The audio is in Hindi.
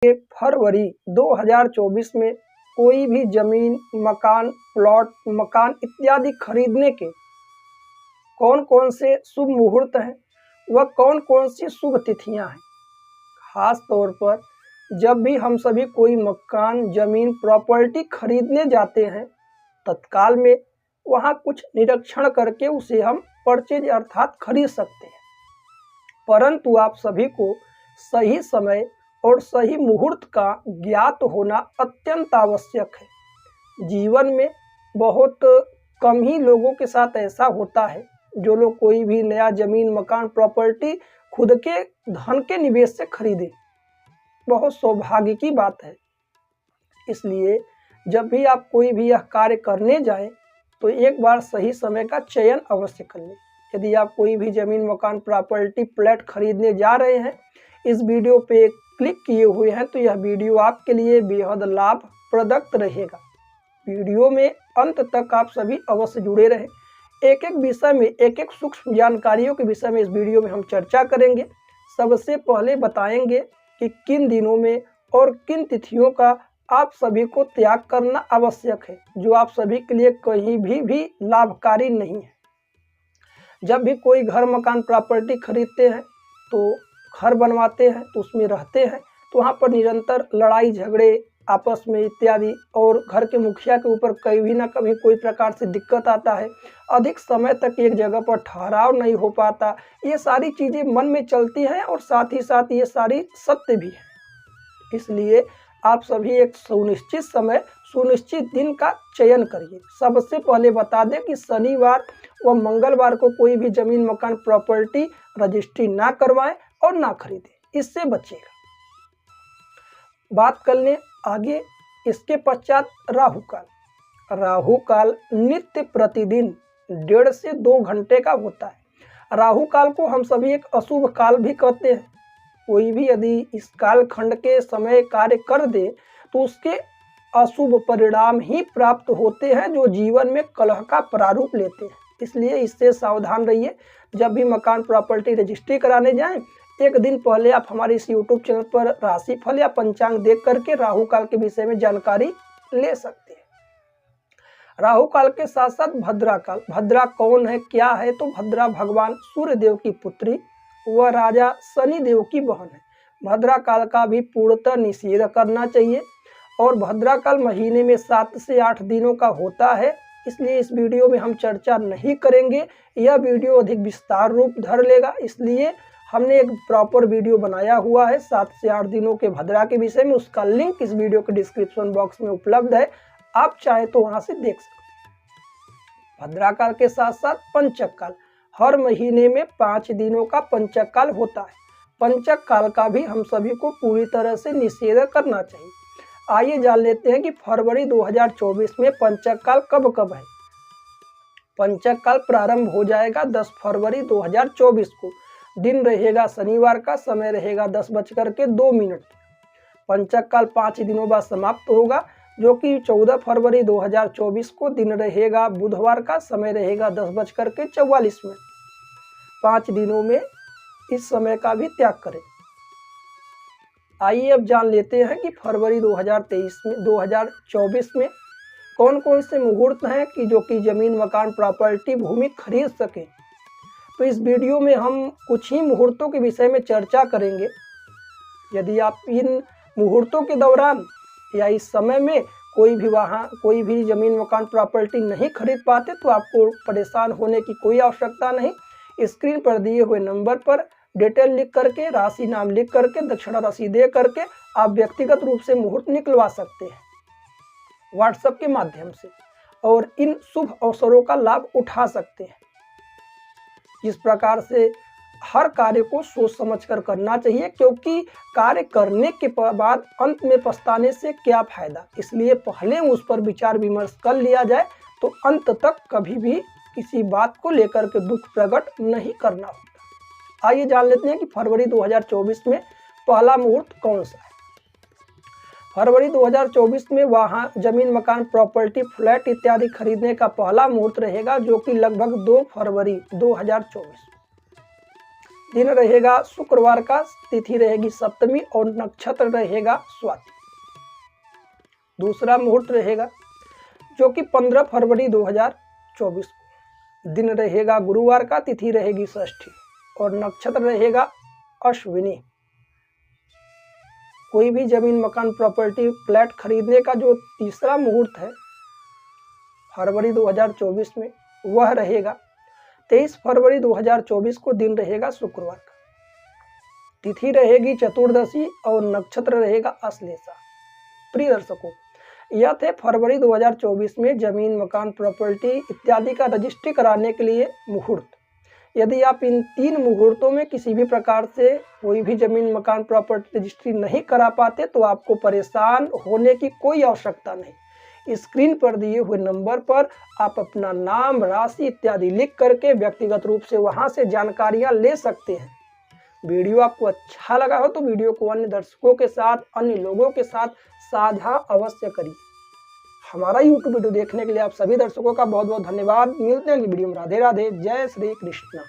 के फरवरी 2024 में कोई भी जमीन, मकान, प्लॉट, मकान इत्यादि खरीदने के कौन कौन से शुभ मुहूर्त हैं व कौन कौन सी शुभ तिथियां हैं। खास तौर पर जब भी हम सभी कोई मकान, जमीन, प्रॉपर्टी खरीदने जाते हैं, तत्काल में वहां कुछ निरीक्षण करके उसे हम परचेज अर्थात खरीद सकते हैं। परंतु आप सभी को सही समय और सही मुहूर्त का ज्ञात होना अत्यंत आवश्यक है। जीवन में बहुत कम ही लोगों के साथ ऐसा होता है जो लोग कोई भी नया जमीन, मकान, प्रॉपर्टी खुद के धन के निवेश से खरीदे। बहुत सौभाग्य की बात है। इसलिए जब भी आप कोई भी यह कार्य करने जाएं तो एक बार सही समय का चयन अवश्य कर लें। यदि आप कोई भी जमीन, मकान, प्रॉपर्टी, फ्लैट खरीदने जा रहे हैं, इस वीडियो पे क्लिक किए हुए हैं, तो यह वीडियो आपके लिए बेहद लाभप्रद रहेगा। वीडियो में अंत तक आप सभी अवश्य जुड़े रहें। एक एक विषय में, एक एक सूक्ष्म जानकारियों के विषय में इस वीडियो में हम चर्चा करेंगे। सबसे पहले बताएंगे कि किन दिनों में और किन तिथियों का आप सभी को त्याग करना आवश्यक है, जो आप सभी के लिए कहीं भी लाभकारी नहीं है। जब भी कोई घर, मकान, प्रॉपर्टी खरीदते हैं तो घर बनवाते हैं, तो उसमें रहते हैं, तो वहाँ पर निरंतर लड़ाई झगड़े आपस में इत्यादि, और घर के मुखिया के ऊपर कभी ना कभी कोई प्रकार से दिक्कत आता है। अधिक समय तक एक जगह पर ठहराव नहीं हो पाता। ये सारी चीज़ें मन में चलती हैं और साथ ही साथ ये सारी सत्य भी है। इसलिए आप सभी एक सुनिश्चित समय, सुनिश्चित दिन का चयन करिए। सबसे पहले बता दें कि शनिवार व मंगलवार को कोई भी जमीन, मकान, प्रॉपर्टी रजिस्ट्री ना करवाएं और ना खरीदें, इससे बचेगा। बात कर लें आगे। इसके पश्चात राहु काल। राहु काल नित्य प्रतिदिन 1.5 से 2 घंटे का होता है। राहु काल को हम सभी एक अशुभ काल भी कहते हैं। कोई भी यदि इस काल खंड के समय कार्य कर दे तो उसके अशुभ परिणाम ही प्राप्त होते हैं, जो जीवन में कलह का प्रारूप लेते हैं। इसलिए इससे सावधान रहिए। जब भी मकान, प्रॉपर्टी रजिस्ट्री कराने जाएं, एक दिन पहले आप हमारे इस YouTube चैनल पर राशिफल या पंचांग देख करके राहु काल के विषय में जानकारी ले सकते हैं। राहु काल के साथ साथ भद्रा काल। भद्रा कौन है, क्या है? तो भद्रा भगवान सूर्य देव की पुत्री व राजा शनि देव की बहन है। भद्रा काल का भी पूर्णतः निषेध करना चाहिए। और भद्रा काल महीने में 7 से 8 दिनों का होता है, इसलिए इस वीडियो में हम चर्चा नहीं करेंगे। यह वीडियो अधिक विस्तार रूप धर लेगा, इसलिए हमने एक प्रॉपर वीडियो बनाया हुआ है 7 से 8 दिनों के भद्रा के विषय में। उसका लिंक इस वीडियो के डिस्क्रिप्शन बॉक्स में उपलब्ध है, आप चाहे तो वहां से देख सकते हैं। भद्रा काल के साथ साथ पंचक काल। हर महीने में 5 दिनों का पंचक काल होता है। पंचक काल का भी हम सभी को पूरी तरह से निषेध करना चाहिए। आइए जान लेते हैं कि फरवरी 2024 में पंचक काल कब कब है। पंचक काल प्रारंभ हो जाएगा 10 फरवरी 2024 को। दिन रहेगा शनिवार का, समय रहेगा 10:02। पंचक काल 5 दिनों बाद समाप्त होगा, जो कि 14 फरवरी 2024 को दिन रहेगा बुधवार का, समय रहेगा 10:44। 5 दिनों में इस समय का भी त्याग करें। आइए अब जान लेते हैं कि फरवरी 2024 में कौन कौन से मुहूर्त हैं कि जो कि जमीन, मकान, प्रॉपर्टी, भूमि खरीद सकें। तो इस वीडियो में हम कुछ ही मुहूर्तों के विषय में चर्चा करेंगे। यदि आप इन मुहूर्तों के दौरान या इस समय में कोई भी जमीन, मकान, प्रॉपर्टी नहीं खरीद पाते तो आपको परेशान होने की कोई आवश्यकता नहीं। स्क्रीन पर दिए हुए नंबर पर डिटेल लिख करके, राशि नाम लिख करके, दक्षिणा राशि दे करके आप व्यक्तिगत रूप से मुहूर्त निकलवा सकते हैं व्हाट्सएप के माध्यम से, और इन शुभ अवसरों का लाभ उठा सकते हैं। इस प्रकार से हर कार्य को सोच समझ कर करना चाहिए, क्योंकि कार्य करने के बाद अंत में पछताने से क्या फायदा। इसलिए पहले उस पर विचार विमर्श कर लिया जाए तो अंत तक कभी भी किसी बात को लेकर के दुख प्रकट नहीं करना होता। आइए जान लेते हैं कि फरवरी 2024 में पहला मुहूर्त कौन सा है। फरवरी 2024 में वहाँ जमीन, मकान, प्रॉपर्टी, फ्लैट इत्यादि खरीदने का पहला मुहूर्त रहेगा, जो कि लगभग 2 फरवरी 2024। दिन रहेगा शुक्रवार का, तिथि रहेगी सप्तमी और नक्षत्र रहेगा स्वाति। दूसरा मुहूर्त रहेगा जो कि 15 फरवरी 2024 को, दिन रहेगा गुरुवार का, तिथि रहेगी षष्ठी और नक्षत्र रहेगा अश्विनी। कोई भी जमीन मकान प्रॉपर्टी फ्लैट खरीदने का जो तीसरा मुहूर्त है फरवरी 2024 में, वह रहेगा 23 फरवरी 2024 को, दिन रहेगा शुक्रवार का, तिथि रहेगी चतुर्दशी और नक्षत्र रहेगा अश्लेषा। प्रिय दर्शकों, यह थे फरवरी 2024 में जमीन मकान प्रॉपर्टी इत्यादि का रजिस्ट्री कराने के लिए मुहूर्त। यदि आप इन 3 मुहूर्तों में किसी भी प्रकार से कोई भी जमीन मकान प्रॉपर्टी रजिस्ट्री नहीं करा पाते तो आपको परेशान होने की कोई आवश्यकता नहीं। स्क्रीन पर दिए हुए नंबर पर आप अपना नाम, राशि इत्यादि लिख करके व्यक्तिगत रूप से वहां से जानकारियां ले सकते हैं। वीडियो आपको अच्छा लगा हो तो वीडियो को अन्य दर्शकों के साथ, अन्य लोगों के साथ साझा अवश्य करिए। हमारा यूट्यूब वीडियो देखने के लिए आप सभी दर्शकों का बहुत बहुत धन्यवाद। मिलते हैं अगली वीडियो में। राधे राधे, जय श्री कृष्ण।